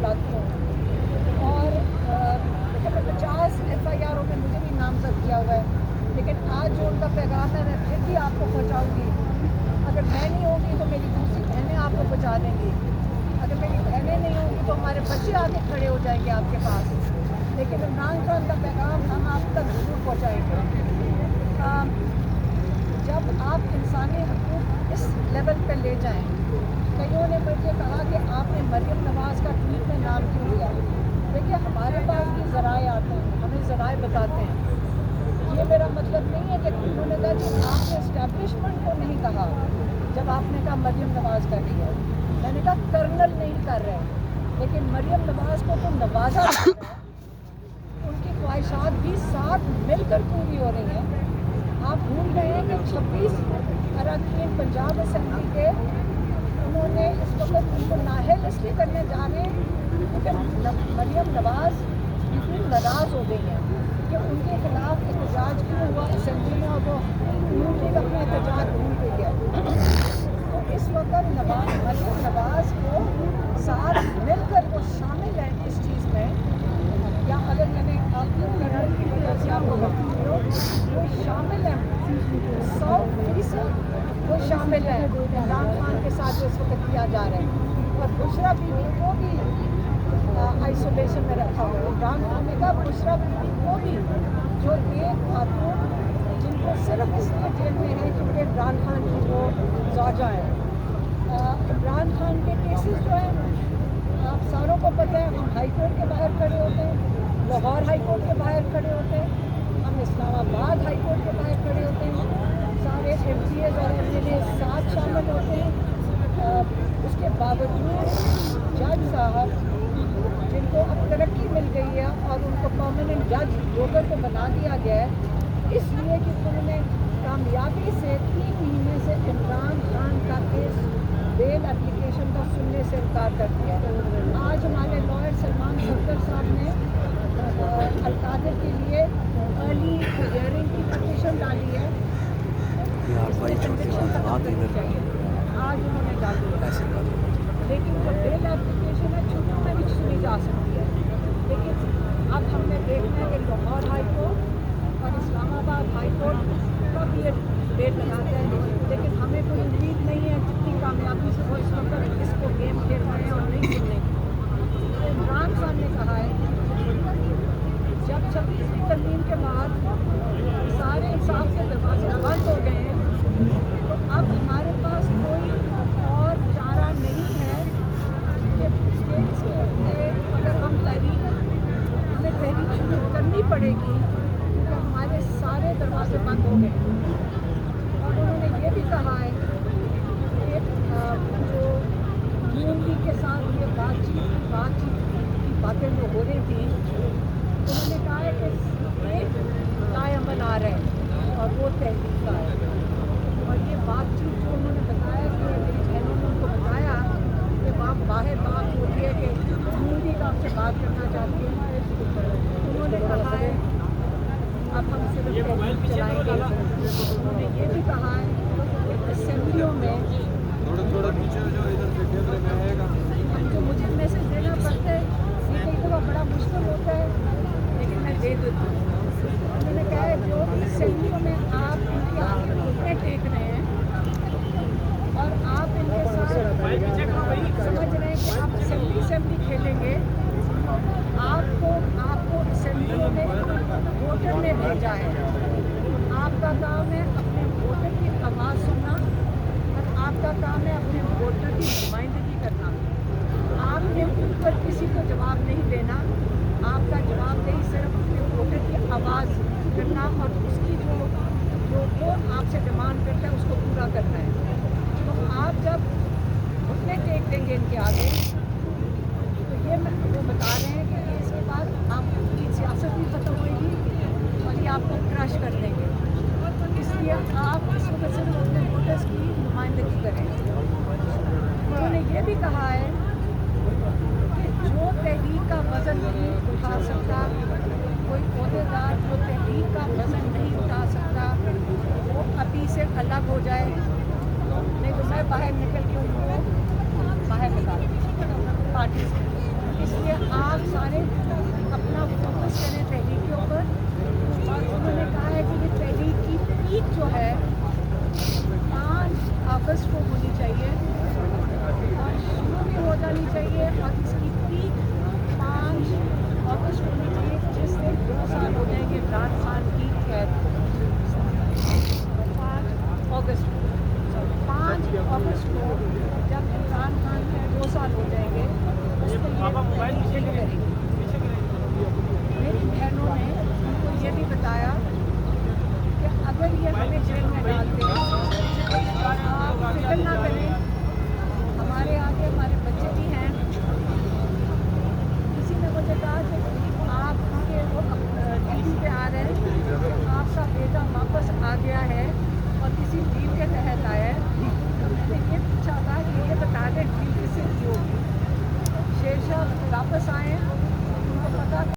लाती हूँ। और 50 FIR में मुझे भी नामजद किया हुआ है, लेकिन आज जो उनका पैगाम है मैं फिर भी आपको पहुँचाऊँगी। अगर मैं नहीं होगी तो मेरी दूसरी बहनें आपको पहुँचा देंगी, अगर मेरी बहनें नहीं होंगी तो हमारे बच्चे आके खड़े हो जाएंगे आपके पास, लेकिन इमरान खान का पैगाम हम आप तक ज़रूर पहुँचाएंगे। जब आप इंसानी हकूक़ इस लेवल पर ले जाएं, कईयों ने मुझे कहा कि आपने मरियम नवाज़ का ट्वीट में नाम क्यों लिया। देखिए, हमारे पास भी ज़राए आते हैं, हमें ज़राए बताते हैं। ये मेरा मतलब नहीं है कि उन्होंने कहा कि आपने इस्टेब्लिशमेंट को नहीं कहा। जब आपने कहा मरियम नवाज़ कर रही है, मैंने कहा कर्नल नहीं कर रहे, लेकिन मरियम नवाज़ को तो नवाजा जा रहा है, उनकी ख्वाहिशात भी साथ मिलकर पूरी हो रही हैं। आप भूल गए हैं कि 26 अरकान पंजाब असेंबली के उन्होंने इस वक्त उनको नाअहल इसलिए करने जा रहे हैं क्योंकि मरियम नवाज़ इतनी नाराज़ हो गई हैं कि उनके खिलाफ एहतजाज क्यों हुआ असेंबली में, और वो यूनिटी अपना एहतजाज भूल गई है। तो इस वक्त मरियम नवाज़ को साथ मिलकर वो शामिल है इस चीज़ में, या अगर मैंने आपको कर्नल की वजह से आपको बताऊँ वो शामिल है 100% वो शामिल है इमरान खान के साथ जो इस वक्त किया जा रहा है। और बुशरा बीबी को भी आइसोलेशन में रखा हुआ है। इमरान खान ने कहा बुशरा बीबी को भी, जो एक खातून जिनको सिर्फ इसलिए जेल में है क्योंकि इमरान खान की वो ज़ौजा है। इमरान खान के केसेस जो हैं आप सारों को पता है, हम हाई कोर्ट के बाहर खड़े होते हैं, लाहौर हाई कोर्ट के बाहर खड़े होते हैं, हम इस्लामाबाद हाई कोर्ट के बाहर खड़े होते हैं, सारे MPs और MLA साथ शामिल होते हैं। उसके बावजूद जज साहब जिनको अब तरक्की मिल गई है और उनको परमानेंट जज लोगों को बना दिया गया है, इसलिए कि उन्होंने कामयाबी से 3 महीने से इमरान खान का केस बेल एप्लीकेशन का सुनने से इनकार कर दिया है। आज हमारे लॉयर सलमान सफदर साहब ने अलकादर के लिए अर्ली हियरिंग की पिटीशन डाली है, आज उन्होंने डाली है, लेकिन जो बेल एप्लीकेशन है छुट्टियों में भी सुनी जा सकती है। लेकिन अब हमने देखना है कि लाहौर हाई कोर्ट और इस्लामाबाद हाई कोर्ट का भी ये बेल लगाते हैं, लेकिन हमें कोई उम्मीद नहीं है जितनी कामयाबी से वो इस वक्त इसको गेम खेल रहे हैं और नहीं खेलने की। इमरान खान ने कहा है जब 26वीं तरमीम के बाद सारे इंसाफ के दरवाजे बंद हो गए हैं, तो अब हमारे पास कोई और चारा नहीं है कि अगर हम हमें तहरीक शुरू करनी पड़ेगी, क्योंकि हमारे सारे दरवाजे बंद हो गए। और उन्होंने ये भी कहा है कि जो यूएनपी के साथ ये बातचीत की बातें जो हो रही थी, उन्होंने कहा है कि एक लाएमन आ रहे हैं और वो तहरीक का है। और ये बातचीत जो उन्होंने बताया कि मेरी बहनों ने उनको बताया कि बाहर बात होती है कि हिंदी का आपसे बात करना चाहती है, उन्होंने कहा है अब हम सिर्फ तहरीक चलाएंगे। उन्होंने ये भी कहा है कि असेंबलियों में जो मुझे मैसेज देना पड़ता है ये कई दफ़ा बड़ा मुश्किल होता है, लेकिन मैं दे देती हूँ। उन्होंने कहा है जो असेंबलियों में आप इनके आगे घुटने टेक रहे हैं और आप इनके साथ समझ रहे हैं कि आप असेंबली खेलेंगे, आपको असेंबलियों में वोटर ने भेजा है। आपका काम है अपने वोटर की आवाज़ सुनना और आपका काम है अपने वोटर की नुमाइंदगी करना। आपने ऊपर किसी को जवाब नहीं देना, आपका जवाबदेही सिर्फ अपने वोटर की आवाज़ करना और उसकी जो वो आपसे डिमांड करता है उसको पूरा करना है। तो आप जब घुटने टेक देंगे इनके आगे, तो ये वो बता रहे हैं कि इसके बाद आपकी सियासत भी ख़त्म होगी और ये आपको क्रश कर देंगे। इसलिए आप इस वक्त सिर्फ अपने वोटर्स की नुमाइंदगी करें। उन्होंने ये भी कहा है कि जो तहरीक का वज़न नहीं उठा सकता, कोई अहदेदार जो तहरीक का वज़न नहीं उठा सकता, वो अभी से अलग हो जाए, नहीं तो मैं बाहर निकल के उनको बाहर निकाल पार्टी से। आप सारे अपना फोकस करें तहरीक के ऊपर। और उन्होंने कहा है कि ये तहरीक की पीक जो है 5 अगस्त को होनी चाहिए और शुरू भी हो जानी चाहिए, और इसकी पीक 5 अगस्त होनी चाहिए, जिस दिन 2 साल हो जाएंगे इमरान खान की कैद। 5 अगस्त को, 5 अगस्त को जब इमरान खान के 2 साल हो जाएंगे, उस पर ये शुरू करेंगे। मेरी बहनों ने उनको ये भी बताया कि अगर ये हमें जेल में डालते हैं और आप फिक्र ना करें, हमारे आगे हमारे बच्चे भी हैं। किसी ने मुझे कहा कि आप के वो टीवी पे आ रहे हैं कि आपका बेटा वापस आ गया है और किसी डील के तहत आया है। तो मैंने ये पूछा था कि ये बता दें डील किससे की होगी। शेरशाह वापस आए